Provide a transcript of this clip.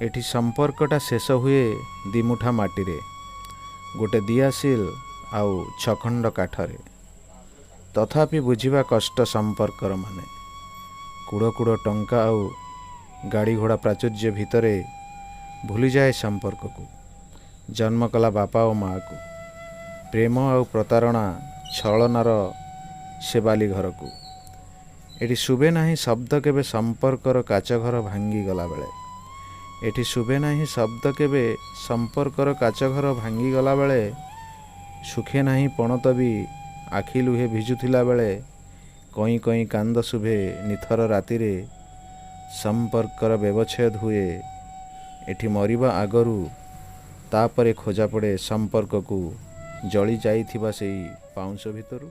एठी संपर्कटा शेष हुए दिमुठा माटी गोटे दियासिल आउ छखंड काठरे। तथापि बुझिबा कष्ट संपर्कर माने कूड़ कूड़ टंका आउ गाड़ी घोड़ा प्राचुर्य भितरे भूली जाए संपर्क को, जन्म कला बापा और माँ को, प्रेम आउ प्रतारणा छलनार से बाली घर को। एटी शुभे नाही शब्द केबे संपर्कर काच घर भांगी गला बेले। एटी शुभे नाही शब्द केबे संपर्कर काच घर भांगी गला बेले। सुखे नाही पणत भी आखि लुहे भिजुथिला बेले। कई कई कांद शुभे निथर रातिरे। संपर्कर व्यवच्छेद हुए एठी मरिबा आगरू, तापरे खोजा पड़े संपर्क को जली जाइथिबा सेई पाउंस भितरु।